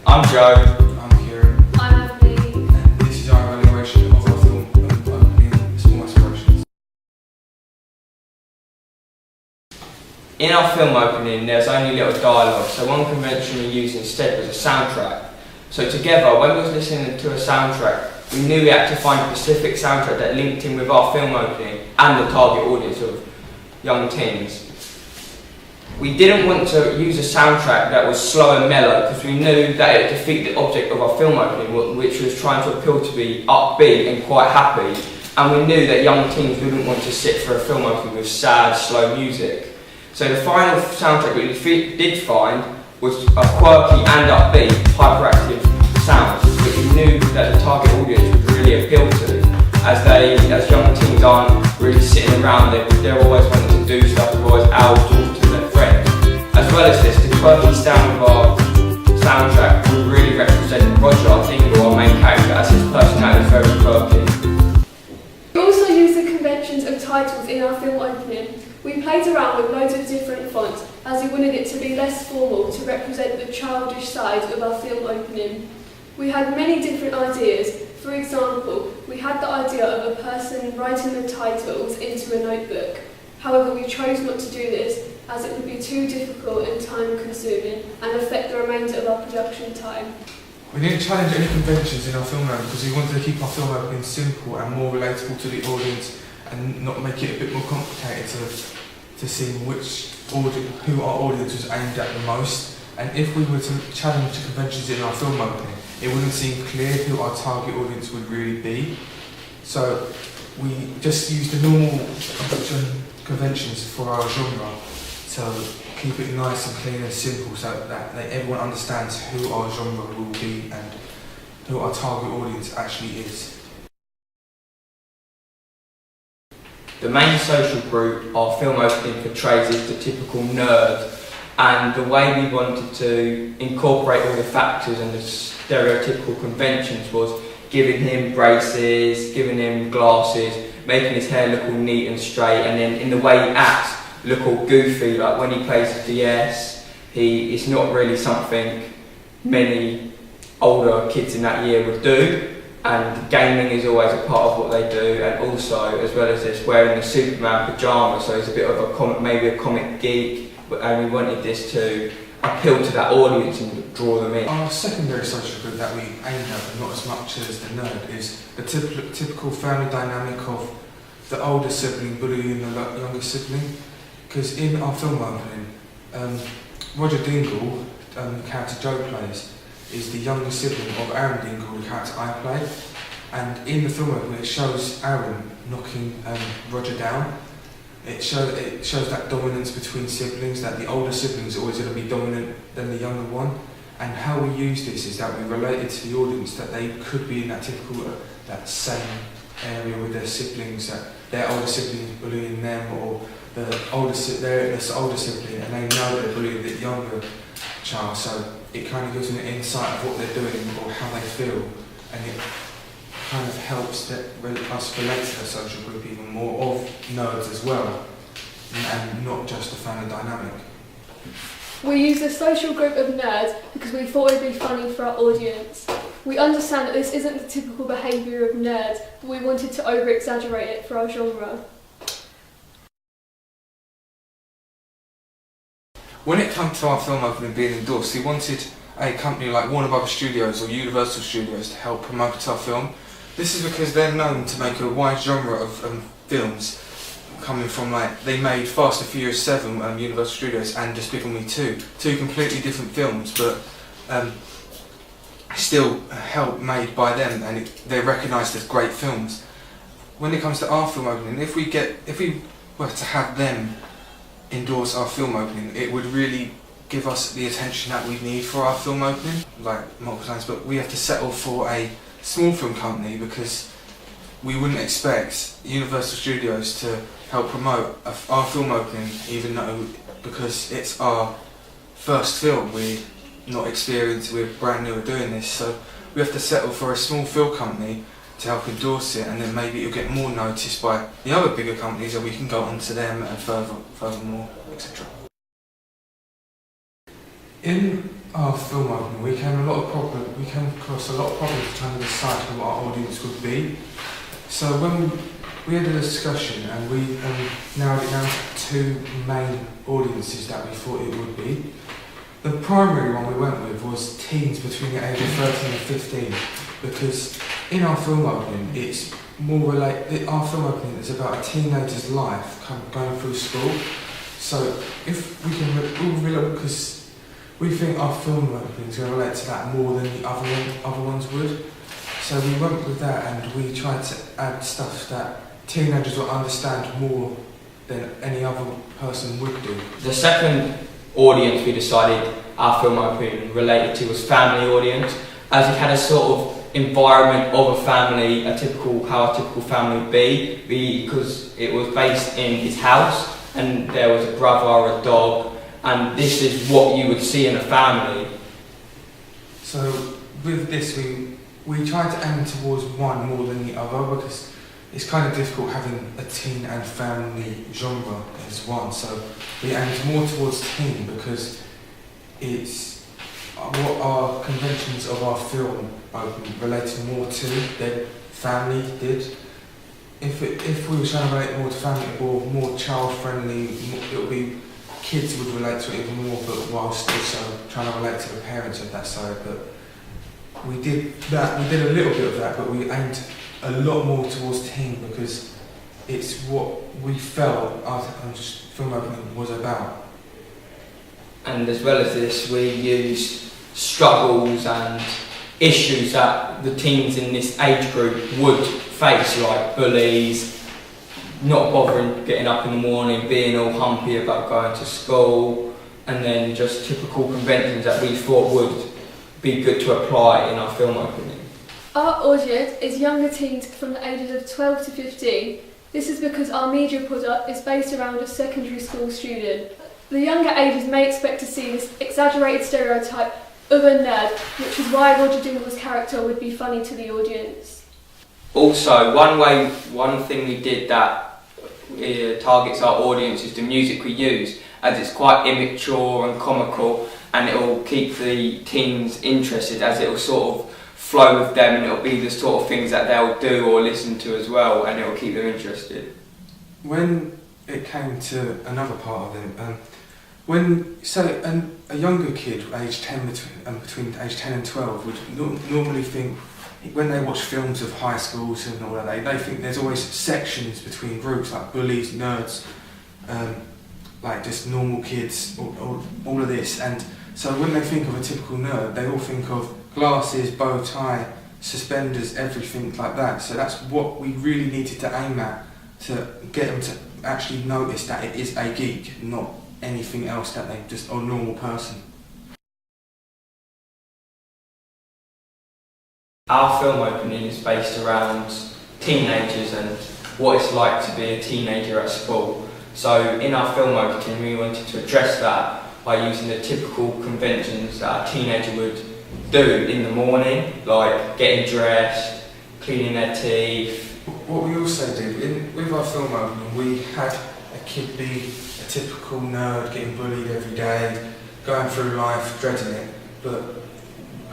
I'm Joe. I'm Kieran. I'm Emily. And this is our evaluation of our film opening Small Aspirations. In our film opening, there's only little dialogue, so one convention we used instead was a soundtrack. So together, when we was listening to a soundtrack, we knew we had to find a specific soundtrack that linked in with our film opening and the target audience of young teens. We didn't want to use a soundtrack that was slow and mellow because we knew that it would defeat the object of our film opening, which was trying to appeal to be upbeat and quite happy, and we knew that young teens wouldn't want to sit for a film opening with sad, slow music. So the final soundtrack we did find was a quirky and upbeat, hyperactive sound, which we knew that the target audience would really appeal to, as young teens aren't really sitting around, they're always wanting to do stuff, they're always out talking to their friends. As well as this, the quirky sound of our soundtrack would really represent Roger, our Dingle, our main character, as his personality is very quirky. We also used the conventions of titles in our film opening. We played around with loads of different fonts as we wanted it to be less formal to represent the childish side of our film opening. We had many different ideas. For example, we had the idea of a person writing the titles into a notebook. However, we chose not to do this as it would be too difficult and time consuming and affect the remainder of our production time. We didn't challenge any conventions in our film opening because we wanted to keep our film opening simple and more relatable to the audience and not make it a bit more complicated to see who our audience was aimed at the most. And if we were to challenge the conventions in our film opening, it wouldn't seem clear who our target audience would really be. So we just used the normal conventions for our genre to keep it nice and clean and simple so that everyone understands who our genre will be and who our target audience actually is. The main social group our film opening portrays is the typical nerd, and the way we wanted to incorporate all the factors and the stereotypical conventions was giving him braces, giving him glasses, making his hair look all neat and straight, and then in the way he acts, look all goofy, like when he plays the DS, it's not really something many older kids in that year would do, and gaming is always a part of what they do, and also, as well as this, wearing the Superman pyjamas, so he's a bit of a maybe a comic geek, and we wanted this to appeal to that audience and draw them in. Our secondary social group that we aimed at, but not as much as the nerd, is the typical family dynamic of the older sibling bullying the younger sibling. Because in our film opening, Roger Dingle, the character Joe plays, is the younger sibling of Aaron Dingle, the character I play. And in the film opening, it shows Aaron knocking Roger down. It shows that dominance between siblings, that the older siblings are always going to be dominant than the younger one. And how we use this is that we related to the audience that they could be in that typical, that same area with their siblings, that their older siblings bullying them, or the older sibling, and they know they're bullying the younger child. So it kind of gives them an insight of what they're doing or how they feel, and it kind of helps us relate to the social group even more of nerds as well, and not just the family dynamic. We used the social group of nerds because we thought it would be funny for our audience. We understand that this isn't the typical behaviour of nerds, but we wanted to over-exaggerate it for our genre. When it comes to our film opening being endorsed, we wanted a company like Warner Brothers Studios or Universal Studios to help promote our film. This is because they're known to make a wide genre of films, coming from they made Fast and Furious 7, Universal Studios, and Despicable Me 2, two completely different films, but still made by them, and they're recognised as great films. When it comes to our film opening, if we were to have them endorse our film opening, it would really give us the attention that we need for our film opening, like multiple times, but we have to settle for a small film company because we wouldn't expect Universal Studios to help promote our film opening, even though, because it's our first film, we're not experienced, we're brand new at doing this, so we have to settle for a small film company to help endorse it, and then maybe it'll get more noticed by the other bigger companies, and we can go on to them and furthermore, etc. In our film opening, we came across a lot of problems trying to decide who our audience would be. So when we had a discussion and we narrowed it down to two main audiences that we thought it would be. The primary one we went with was teens between the age of 13 and 15, because in our film opening, it's more our film opening is about a teenager's life going through school. So if we can, because we think our film opening is going to relate to that more than the other ones would. So we went with that and we tried to add stuff that teenagers will understand more than any other person would do. The second audience we decided our film opening related to was family audience, as it had a sort of environment of a family, how a typical family would be, because it was based in his house and there was a brother, a dog, and this is what you would see in a family. So with this we tried to aim towards one more than the other, because it's kind of difficult having a teen and family genre as one. So we aimed more towards teen because it's what our conventions of our film related more to than family did. If we were trying to relate more to family or more child friendly, it would be kids would relate to it even more, but whilst also trying to relate to the parents of that side. But we did a little bit of that, but we aimed a lot more towards teen because it's what we felt our film opening was about. And as well as this, we used struggles and issues that the teens in this age group would face, like bullies, not bothering getting up in the morning, being all humpy about going to school, and then just typical conventions that we thought would be good to apply in our film opening. Our audience is younger teens from the ages of 12 to 15. This is because our media product is based around a secondary school student. The younger ages may expect to see this exaggerated stereotype of a nerd, which is why Roger Dingwall's character would be funny to the audience. Also, one thing we did that targets our audience is the music we use, as it's quite immature and comical, and it will keep the teens interested, as it will sort of flow with them, and it will be the sort of things that they'll do or listen to as well, and it will keep them interested. When it came to another part of it, a younger kid, aged 10 between age 10 and 12, would normally think, when they watch films of high schools and all that, they think there's always sections between groups, like bullies, nerds, like just normal kids, all of this. And so when they think of a typical nerd, they all think of glasses, bow tie, suspenders, everything like that. So that's what we really needed to aim at, to get them to actually notice that it is a geek, not anything else, that they just are a normal person. Our film opening is based around teenagers and what it's like to be a teenager at school. So in our film opening, we wanted to address that by using the typical conventions that a teenager would do in the morning, like getting dressed, cleaning their teeth. What we also did, with our film opening, we had a kid be a typical nerd, getting bullied every day, going through life, dreading it. But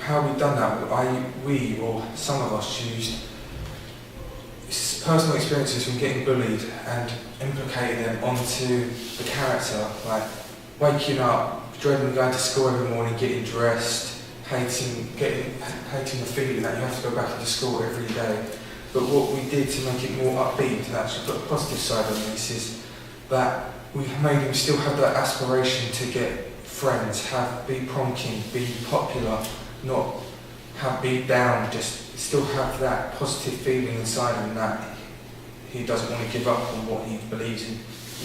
how we've done that, we or some of us used personal experiences from getting bullied and implicating them onto the character, like waking up, dreading going to school every morning, getting dressed, hating the feeling that you have to go back into school every day. But what we did to make it more upbeat, to actually put a positive side on this, is that we made him still have that aspiration to get friends, be prom king, be popular, not be down, just still have that positive feeling inside him that he doesn't want to give up on what he believes in.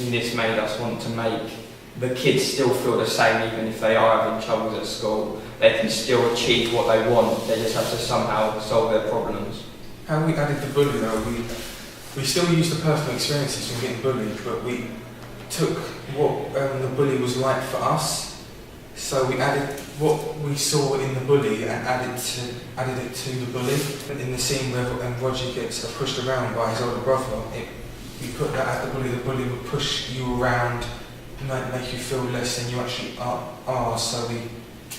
And this made us want to make the kids still feel the same, even if they are having troubles at school. They can still achieve what they want, they just have to somehow solve their problems. How we added the bully though, we still used the personal experiences from getting bullied, but we took what the bully was like for us. So we added what we saw in the bully and added it to the bully. In the scene where Roger gets pushed around by his older brother, we put that at the bully would push you around, make you feel less than you actually are. So we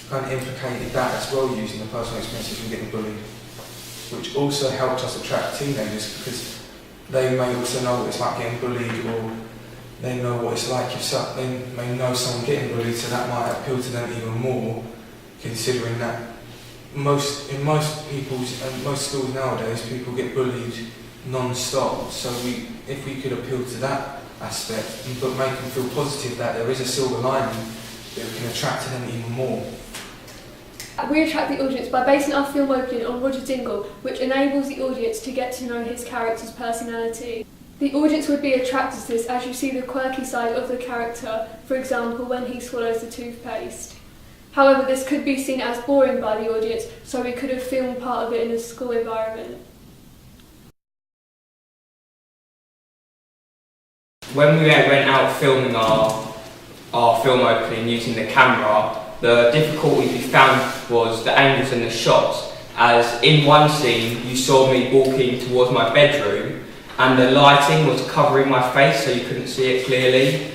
kind of implicated that as well, using the personal experiences from getting bullied, which also helped us attract teenagers because they may also know what it's like getting bullied, or they know what it's like if they may know someone getting bullied, so that might appeal to them even more, considering that in most schools nowadays people get bullied non-stop. So if we could appeal to that aspect, but make them feel positive that there is a silver lining, that we can attract to them even more. We attract the audience by basing our film opening on Roger Dingle, which enables the audience to get to know his character's personality. The audience would be attracted to this as you see the quirky side of the character, for example when he swallows the toothpaste. However, this could be seen as boring by the audience, so we could have filmed part of it in a school environment. When we went out filming our film opening using the camera, the difficulty we found was the angles and the shots, as in one scene you saw me walking towards my bedroom and the lighting was covering my face so you couldn't see it clearly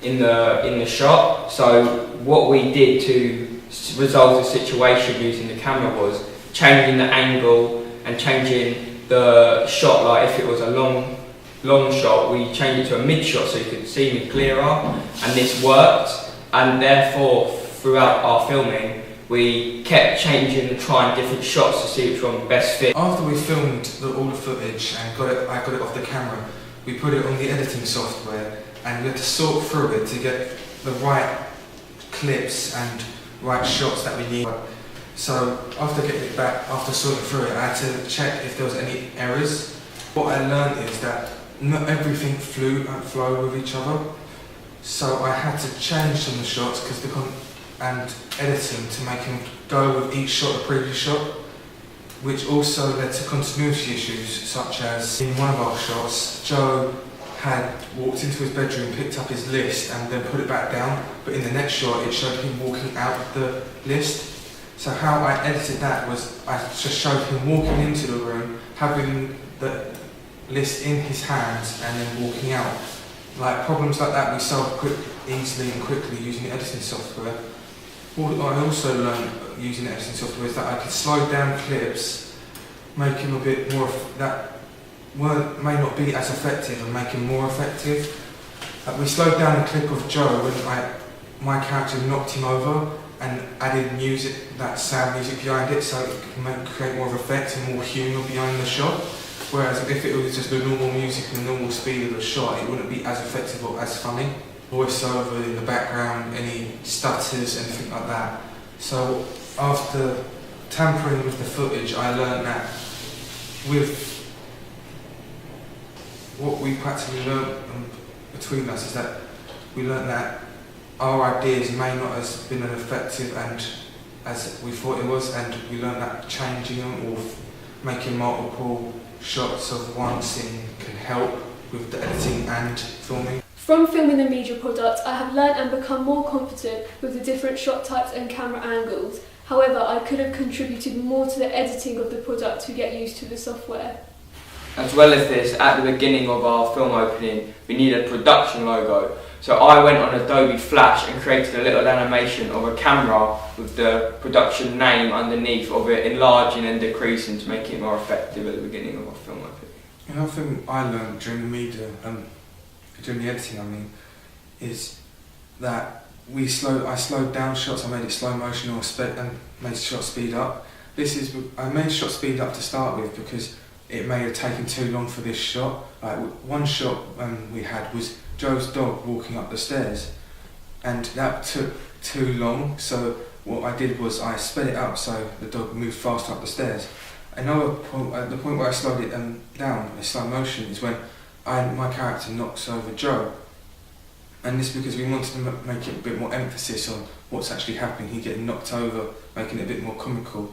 in the shot. So what we did to resolve the situation using the camera was changing the angle and changing the shot. Like if it was a long shot, we changed it to a mid shot so you could see me clearer, and this worked. And therefore throughout our filming we kept changing and trying different shots to see which one best fit. After we filmed all the footage and I got it off the camera, we put it on the editing software and we had to sort through it to get the right clips and right shots that we need. So after getting it back, after sorting through it, I had to check if there was any errors. What I learned is that not everything flowed with each other. So I had to change some of the shots and editing to make them go with each shot, the previous shot, which also led to continuity issues, such as in one of our shots, Joe had walked into his bedroom, picked up his list and then put it back down, but in the next shot it showed him walking out the list. So how I edited that was I just showed him walking into the room, having the list in his hands and then walking out. Like problems like that we solved easily and quickly using editing software. What I also learned using editing software is that I could slow down clips, make them a bit more that may not be as effective and make them more effective. We slowed down a clip of Joe when my character knocked him over and added music, that sad music behind it, so it could create more of effect and more humour behind the shot. Whereas if it was just the normal music and the normal speed of the shot, it wouldn't be as effective or as funny. Voiceover in the background, any stutters, anything like that. So after tampering with the footage, I learned that with what we practically learned between us is that we learned that our ideas may not have been as effective and as we thought it was, and we learned that changing them or making multiple shots of one scene can help with the editing and filming. From filming the media product, I have learnt and become more confident with the different shot types and camera angles. However, I could have contributed more to the editing of the product to get used to the software. As well as this, at the beginning of our film opening, we needed a production logo. So I went on Adobe Flash and created a little animation of a camera with the production name underneath of it, enlarging and decreasing to make it more effective at the beginning of our film opening. Another thing I learned during the media, during the editing is that I slowed down shots, I made it slow motion and made shots speed up. I made shots speed up to start with because it may have taken too long for this shot. One shot we had was Joe's dog walking up the stairs, and that took too long, so what I did was I sped it up so the dog moved faster up the stairs. Another point, at the point where I slowed it down in slow motion, is when my character knocks over Joe, and this because we wanted to make it a bit more emphasis on what's actually happening, he getting knocked over, making it a bit more comical.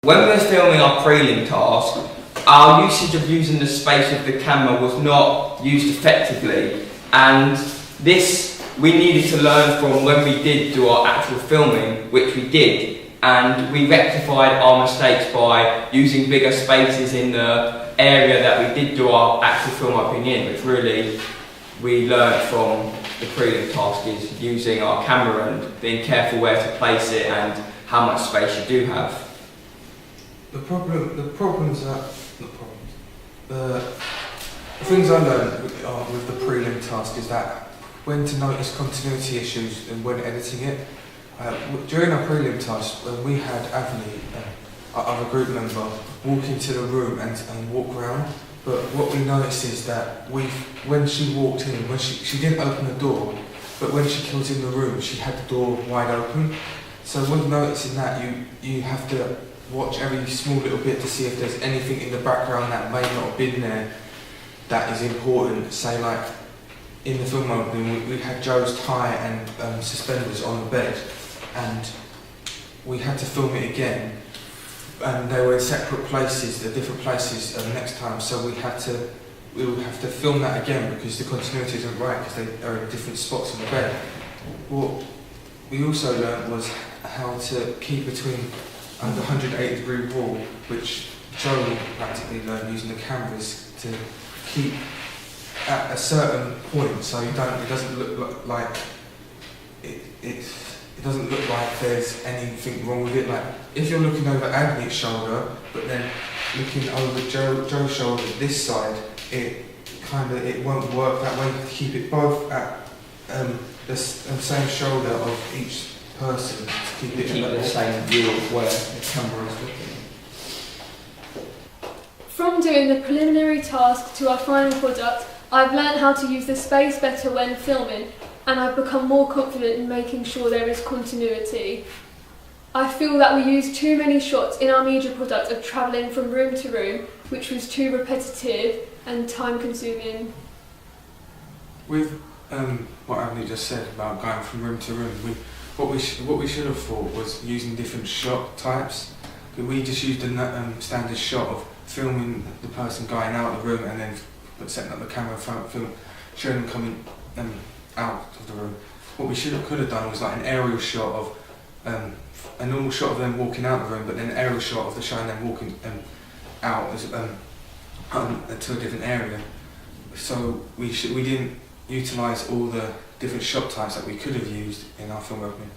When we were filming our prelim task, our usage of using the space of the camera was not used effectively, and this we needed to learn from when we did do our actual filming, which we did, and we rectified our mistakes by using bigger spaces in the area that we did do our actual film opening in, which really we learned from the prelim task is using our camera and being careful where to place it and how much space you do have. The things I learned with the prelim task is that when to notice continuity issues and when editing it. During our prelim task, we had Avni, our other group member, walk into the room and walk around. But what we noticed is that when she walked in, she didn't open the door, but when she was in the room, she had the door wide open. So when noticing that, you have to watch every small little bit to see if there's anything in the background that may not have been there that is important. Say like in the film opening, we had Joe's tie and suspenders on the bed, and we had to film it again. And they were in separate places, different places next time. So we would have to film that again because the continuity isn't right because they are in different spots on the bed. What we also learned was how to keep between the 180-degree wall, which Joe practically learned using the cameras to keep at a certain point, so it doesn't look like it doesn't look like there's anything wrong with it. Like if you're looking over Agni's shoulder, but then looking over Joe's shoulder this side, it won't work that way. To keep it both at the same shoulder of each person to keep it Keep the same view of where the camera is looking. From doing the preliminary task to our final product, I've learned how to use the space better when filming, and I've become more confident in making sure there is continuity. I feel that we used too many shots in our media product of travelling from room to room, which was too repetitive and time consuming. With what Avni just said about going from room to room, what we should have thought was using different shot types. We just used a standard shot of filming the person going out of the room and then setting up the camera in front, showing them coming out of the room. What we could have done was like an aerial shot of a normal shot of them walking out of the room, but then an aerial shot of showing them walking out as to a different area. So we didn't utilise all the different shot types that we could have used in our film opening.